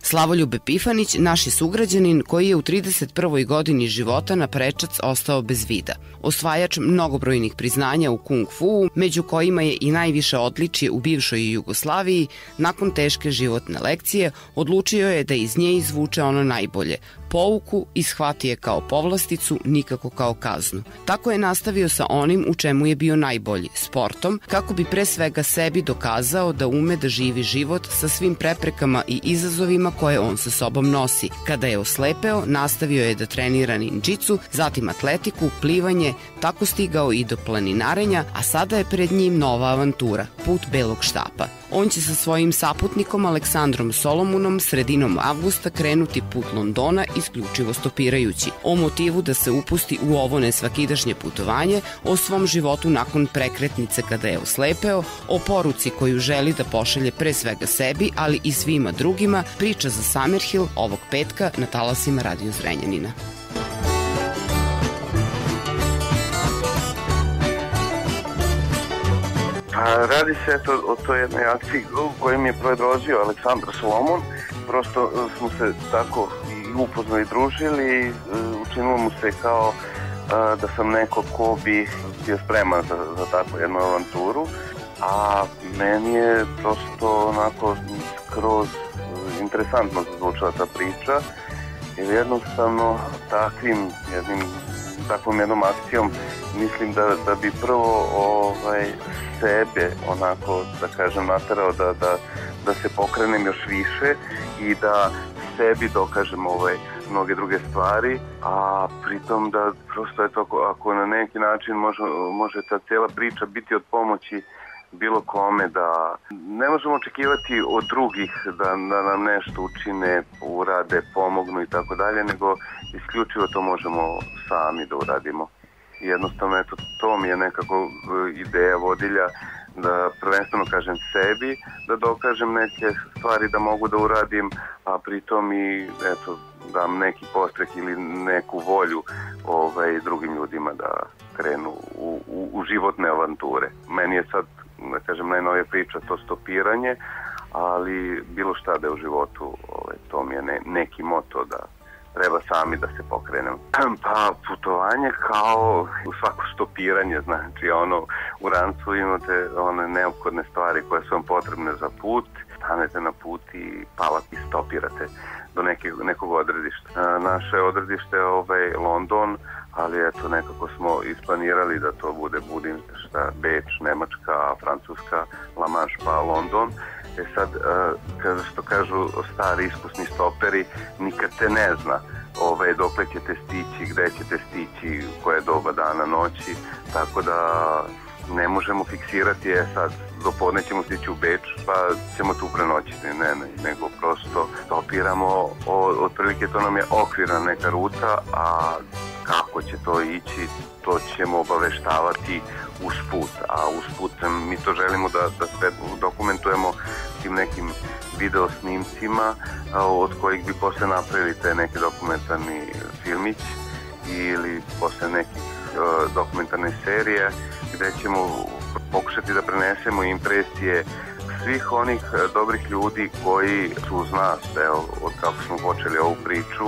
Slavoljub Epifanić, naš je sugrađanin koji je u 31. godini života na prečac ostao bez vida. Osvajač mnogobrojnih priznanja u kung fu, među kojima je i najviše odličje u bivšoj Jugoslaviji, nakon teške životne lekcije odlučio je da iz nje izvuče ono najbolje, pouku, i shvati je kao povlasticu, nikako kao kaznu. Tako je nastavio sa onim u čemu je bio najbolji, sportom, kako bi pre svega sebi dokazao da ume da živi život sa svim preprekama i izazovima koje on sa sobom nosi. Kada je oslepeo, nastavio je da trenira ninđicu, zatim atletiku, plivanje, tako stigao i do planinarenja, a sada je pred njim nova avantura, put belog štapa. On će sa svojim saputnikom Aleksandrom Solomunom sredinom avgusta krenuti put Londona isključivo stopirajući. O motivu da se upusti u ovo nesvakidašnje putovanje, o svom životu nakon prekretnice kada je oslepeo, o poruci koju želi da pošalje pre svega sebi, ali i svima drugima, priča za Summerhill ovog petka na talasima Radio Zrenjanina. Radi se o toj jednoj akciji koju mi je predložio Aleksandar Solomon. Prosto smo se tako i upoznali i družili. Učinilo mu se kao da sam neko ko bi bio spreman za takvu jednu avanturu. A meni je prosto onako skroz interesantno zvučala ta priča. Jer jednostavno takvom jednom akcijom mislim da bi prvo sebe onako, da kažem, naterao da se pokrenem još više i da sebi dokažem mnoge druge stvari, a pritom da prosto ako na neki način može ta cijela priča biti od pomoći bilo kome, da ne možemo očekivati od drugih da nam nešto učine, urade, pomognu i tako dalje, nego isključivo to možemo sami da uradimo. Jednostavno, to mi je nekako ideja vodilja, da prvenstveno kažem sebi, da dokažem neke stvari da mogu da uradim, a pritom i dam neki podstrek ili neku volju drugim ljudima da krenu u životne avanture. Meni je sad, da kažem, najnovija priča to stopiranje, ali bilo šta da je u životu, to mi je neki moto da treba sami da se pokrenem. Pa putovanje kao u svako stopiranje, znači u rancu imate one neophodne stvari koje su vam potrebne za put, stanete na put i palati stopirate do nekog odredišta. Naše odredište je London, ali nekako smo isplanirali da to bude Budimpešta, Beč, Nemačka, Francuska, La Manche pa London. Sad, što kažu stari iskusni stoperi, nikad se ne zna dokle ćete stići, gde ćete stići, koje doba dana, noći, tako da ne možemo fiksirati, sad do podne ćemo stići u Beč, pa ćemo tu prenoćiti, nego prosto stopiramo, otprilike to nam je okvirna neka ruta, a kako će to ići, to ćemo obaveštavati usput, a usput mi to želimo da sve dokumentujemo tim nekim video snimcima od kojih bi posle napravili te neke dokumentarni filmić ili posle nekih dokumentarne serije gde ćemo pokušati da prenesemo impresije svih onih dobrih ljudi koji su uz nas, od kako smo počeli ovu priču.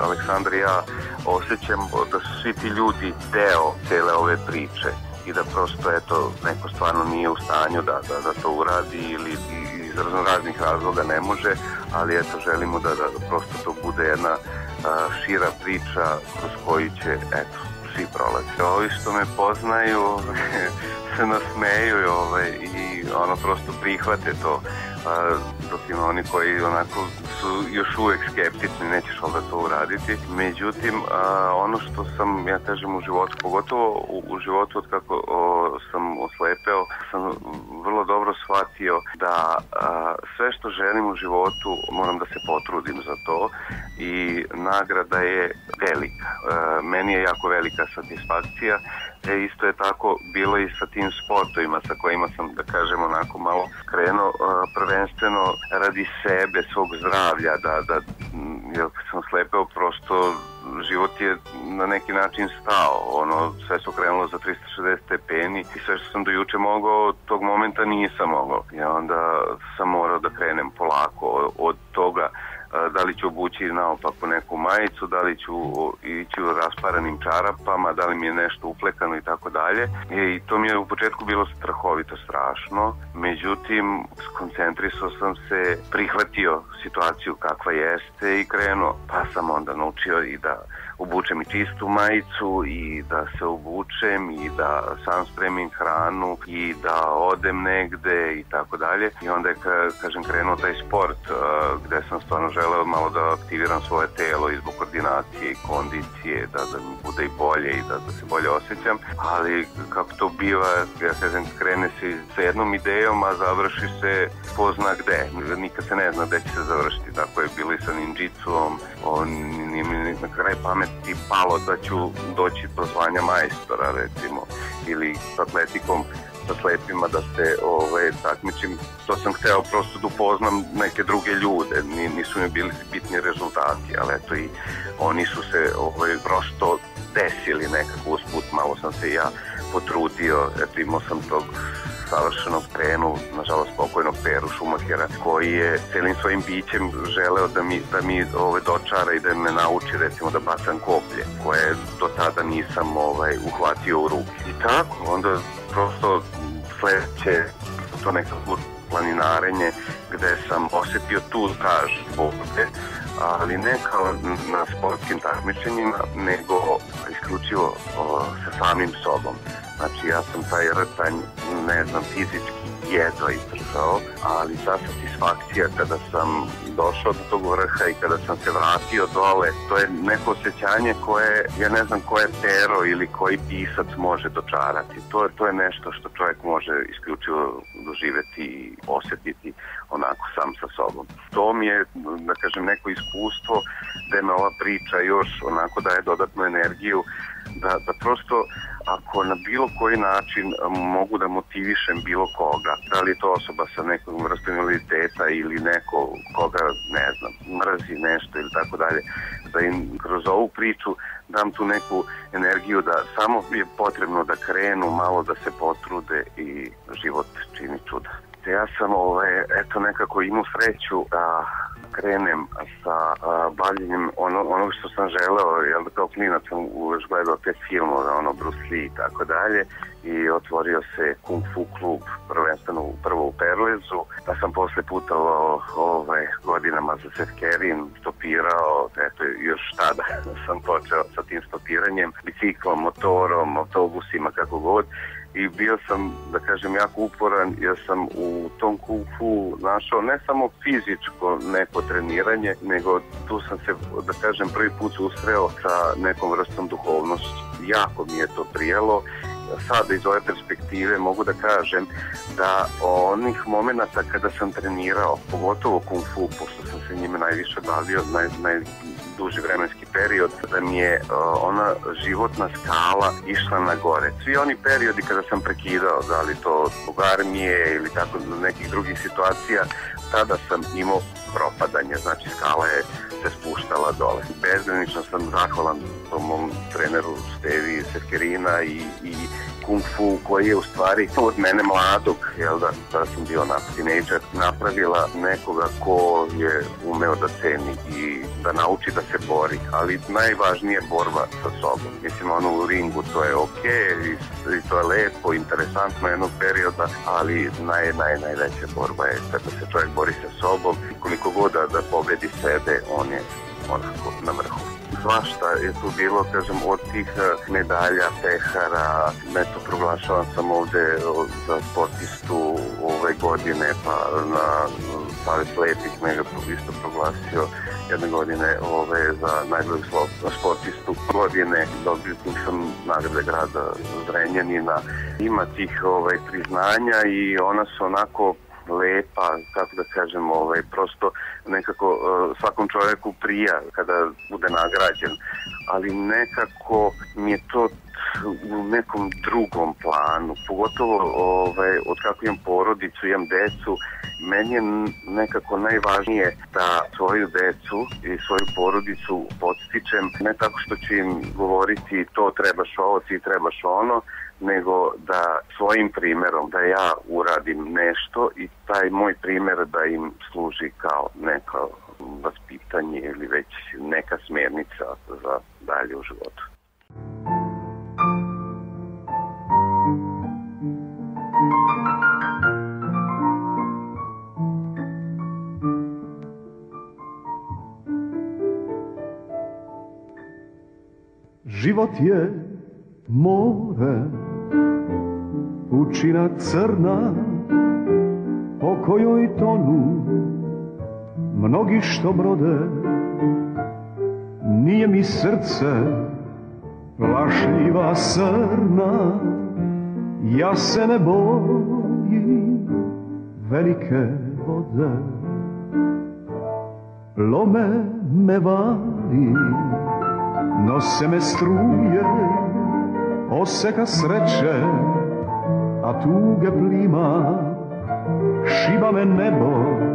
Aleksandar i ja osjećamo da su svi ti ljudi deo cele ove priče i da prosto neko stvarno nije u stanju da to uradi ili iz raznih razloga ne može, ali želimo da prosto to bude jedna šira priča kroz koju će svi prolaze. Ovi što me poznaju se nasmeju i prosto prihvate to, dok ima oni koji su još uvek skeptični, nećeš valjda to uraditi. Međutim, ono što sam, ja kažem, u životu, pogotovo u životu od kako sam oslepeo, sam vrlo dobro shvatio da sve što želim u životu moram da se potrudim za to i nagrada je velika. Meni je jako velika satisfakcija. Isto je tako bilo i sa tim sportovima sa kojima sam, da kažem, onako malo krenuo, prvenstveno radi sebe, svog zdravlja, jer sam slepeo, prosto život je na neki način stao, sve su krenulo za 360 stepeni i sve što sam do juče mogao, tog momenta nisam mogao i onda sam morao da krenem polako od toga da li ću obući naopako neku majicu, da li ću ići u rasparanim čarapama, da li mi je nešto uplekano i tako dalje. I to mi je u početku bilo strahovito strašno, međutim skoncentrisao sam se, prihvatio situaciju kakva jeste i krenuo, pa sam onda naučio i da obučem i čistu majicu i da se obučem i da sam spremim hranu i da odem negde i tako dalje. I onda je, kažem, krenuo taj sport gde sam stvarno želeo malo da aktiviram svoje telo i zbog koordinacije i kondicije, da mi bude i bolje i da se bolje osjećam. Ali kako to biva, ja kažem, krene se sa jednom idejom, a završi se ko zna gde. Nikad se ne zna gde će se završiti. Tako je bilo i sa ninjitsuom. Nije mi na kraj pameti palo da ću doći do zvanja majstora, recimo, ili s atletikom, sa slepima da se takmičim. To sam hteo prosto da upoznam neke druge ljude, nisu mi bili bitni rezultati, ali eto i oni su se prosto desili nekako usput. Malo sam se ja potrudio, eto imao sam tog savršenog trenu, nažalost pokojnog Peru Šumahera, koji je celim svojim bićem želeo da mi dočara i da me nauči, recimo, da bacam koplje, koje do tada nisam uhvatio u ruke. I tako, onda prosto sledeće to nekako planinarenje gde sam osetio tu staž borbe, ali ne kao na sportskim takmičenjima, nego isključivo sa samim sobom. Znači, ja sam taj rtanj, ne znam, fizički jedva izdržao, ali ta satisfakcija kada sam došao do tog vrha i kada sam se vratio dole, to je neko osjećanje koje, ja ne znam koje pero ili koji pisac može dočarati. To je nešto što čovjek može isključivo doživeti i osjetiti onako sam sa sobom. To mi je, da kažem, neko iskustvo da me ova priča još onako daje dodatnu energiju, da prosto ako na bilo koji način mogu da motivišem bilo koga, da li je to osoba sa nekom vrstom invaliditeta ili neko koga, ne znam, mrzi nešto ili tako dalje, da im kroz ovu priču dam tu neku energiju da samo je potrebno da krenu, malo da se potrude i život čini čuda. Ja sam nekako imao sreću da krenem sa bavljenjem onog što sam želeo, jer kao klinac sam uveć gledao te filmove, Bruce Lee i tako dalje, i otvorio se Kung Fu klub, prvenstveno prvo u Perlezu, pa sam posle putovao godinama za Sefkerin, stopirao, eto još tada sam počeo sa tim stopiranjem, biciklom, motorom, autobusima, kako god. I bio sam, da kažem, jako uporan jer sam u tom Kung Fu našao ne samo fizičko neko treniranje, nego tu sam se, da kažem, prvi put susreo sa nekom vrstom duhovnosti. Jako mi je to prijelo. Sada iz ove perspektive mogu da kažem da onih momenta kada sam trenirao, pogotovo Kung Fu, pošto sam se njime najviše bavio, najduži vremenski period, da mi je ona životna skala išla na gore. Svi oni periodi kada sam prekidao, da li to zbog armije ili tako nekih drugih situacija, tada sam imao propadanje, znači skala je se spuštala dole. Bezgranično sam zahvalan mom treneru Stevi Sefkerina i Kung Fu, koji je u stvari od mene mladog, da sam bio tinejdžer, napravila nekoga ko je umeo da ceni i da nauči da se bori, ali najvažnije je borba sa sobom. Mislim, u ringu to je okej i to je lepo, interesantno jednog perioda, ali najveća borba je kada se čovjek bori sa sobom i koliko god da pobedi sebe, on je onako na vrhu. Svašta je tu bilo, kažem, od tih medalja, pehara, mesto proglašavan sam ovde za sportistu ove godine, pa na Savez lepih me isto proglasio jedne godine za najboljeg sportistu godine. Dobio sam nagrade grada Zrenjanina. Ima tih priznanja i ona su onako lepa, kako da kažem, prosto nekako svakom čovjeku prija kada bude nagrađen, ali nekako mi je to u nekom drugom planu, pogotovo od kako imam porodicu, imam decu, meni je nekako najvažnije da svoju decu i svoju porodicu podstičem, ne tako što ću im govoriti to trebaš ovo, ti trebaš ono, nego da svojim primerom da ja uradim nešto i taj moj primer da im služi kao neka pitanje ili već neka smjernica za dalje u životu. Život je more, pučina crna, po kojoj tonu mnogi što brode. Nije mi srce plašljiva srna, ja se ne bojim velike vode. Lome me vali, nose me struje, oseka sreće, a tuge plima. Šiba me nebo,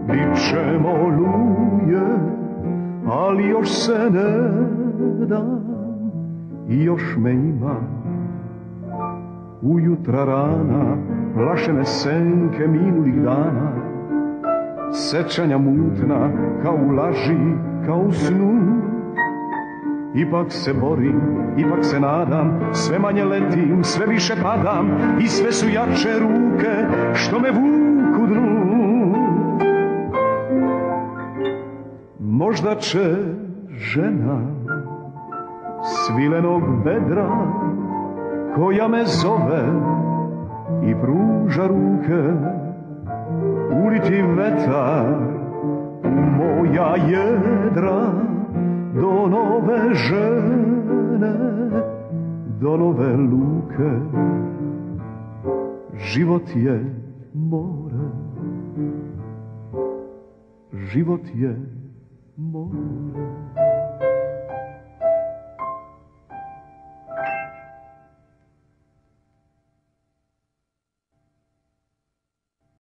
bićemo oluje, ali još se ne dam i još me ima. Ujutra rana, plaše me senke minulih dana, sećanja mutna kao u laži, kao u snu. Ipak se borim, ipak se nadam, sve manje letim, sve više padam i sve su jače ruke što me vuku dnu. Možda će žena svilenog vedra koja me zove i pruža ruke, uliti vetar u moja jedra, do nove žene, do nove luke. Život je more, život je more.